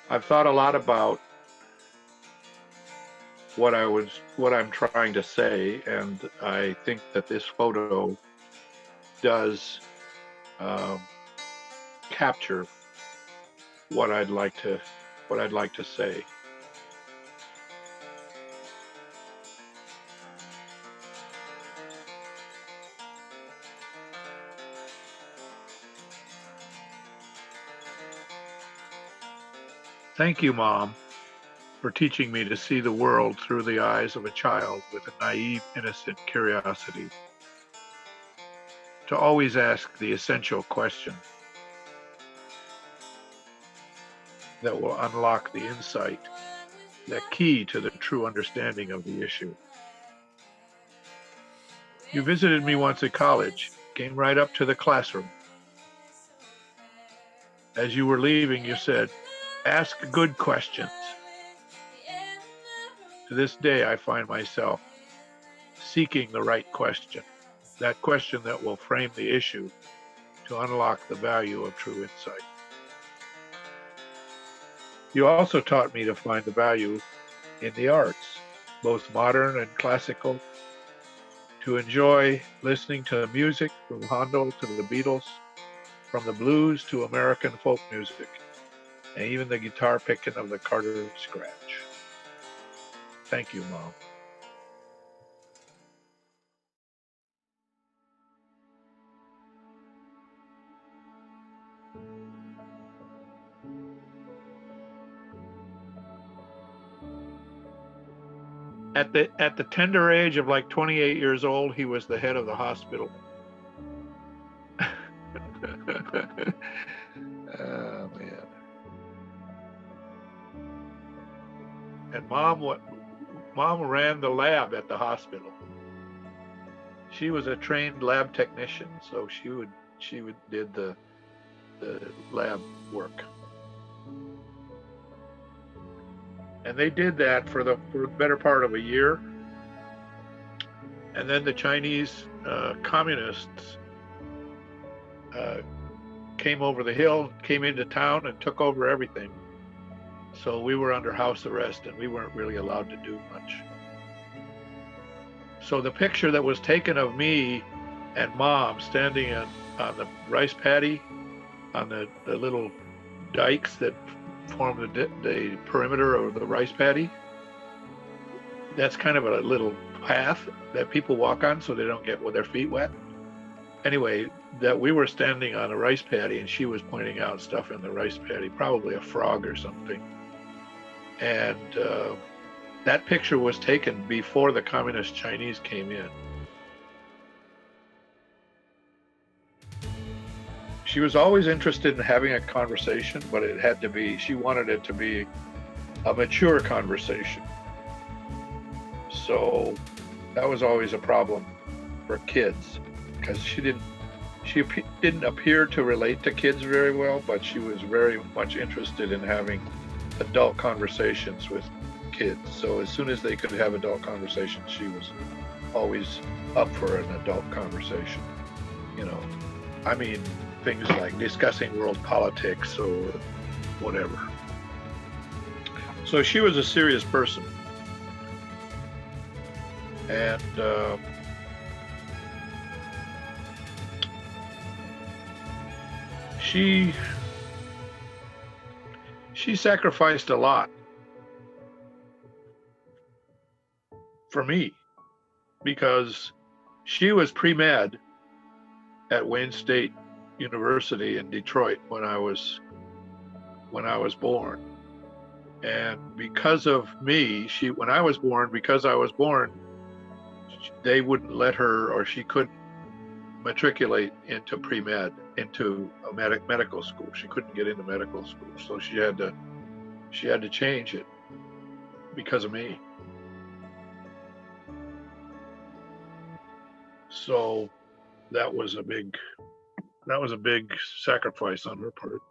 I've thought a lot about what I'm trying to say, and I think that this photo does um, capture what I'd like to what I'd like to say. Thank you, Mom, for teaching me to see the world through the eyes of a child with a naive, innocent curiosity. To always ask the essential question that will unlock the insight, the key to the true understanding of the issue. You visited me once at college, came right up to the classroom. As you were leaving, you said, "Ask good questions." To this day, I find myself seeking the right question, that question that will frame the issue to unlock the value of true insight. You also taught me to find the value in the arts, both modern and classical, to enjoy listening to music from Handel to the Beatles, from the blues to American folk music, and even the guitar picking of the Carter Scratch. Thank you, Mom. At the tender age of like 28 years old, he was the head of the hospital. Oh man. And Mom ran the lab at the hospital. She was a trained lab technician, so she would did the lab work. And they did that for the better part of a year. And then the Chinese communists came over the hill, came into town, and took over everything. So we were under house arrest, and we weren't really allowed to do much. So the picture that was taken of me and Mom standing on the rice paddy, on the little dikes that form the perimeter of the rice paddy, that's kind of a little path that people walk on so they don't get with their feet wet. Anyway, that we were standing on a rice paddy and she was pointing out stuff in the rice paddy, probably a frog or something. And that picture was taken before the communist Chinese came in. She was always interested in having a conversation, but she wanted it to be a mature conversation. So that was always a problem for kids, because she didn't appear to relate to kids very well, but she was very much interested in having adult conversations with kids. So as soon as they could have adult conversations, she was always up for an adult conversation. I mean, things like discussing world politics or whatever. So she was a serious person. And she sacrificed a lot for me, because she was pre-med at Wayne State University in Detroit when I was born. And because of me, when I was born, they wouldn't let her, or she couldn't matriculate into pre-med, into a medical school. She couldn't get into medical school, so she had to change it because of me. So that was a big sacrifice on her part.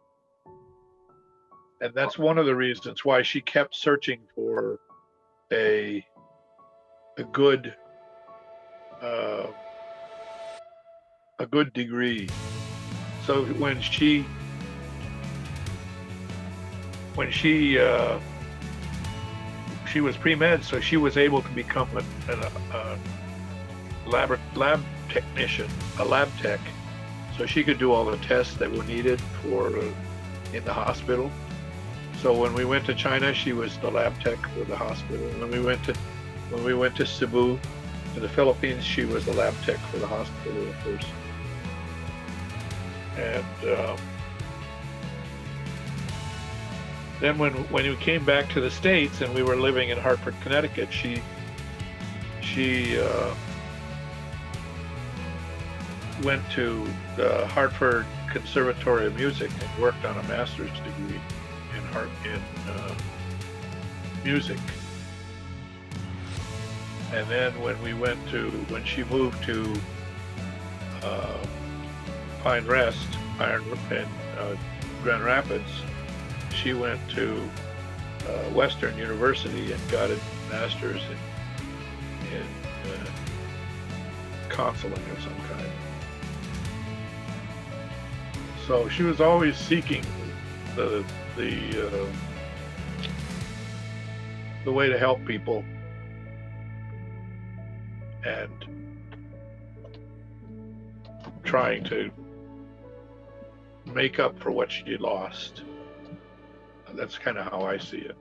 And that's one of the reasons why she kept searching for a good degree. So when she when she was pre-med, so she was able to become a lab technician, a lab tech, so she could do all the tests that were needed for in the hospital. So when we went to China, she was the lab tech for the hospital. When we went to Cebu, to the Philippines, she was the lab tech for the hospital at first. And then when we came back to the States and we were living in Hartford, Connecticut, she went to the Hartford Conservatory of Music and worked on a master's degree in music. And then when she moved to Pine Rest and Grand Rapids, she went to Western University and got a master's in counseling of some kind. So she was always seeking the way to help people and trying to make up for what she lost. That's kind of how I see it.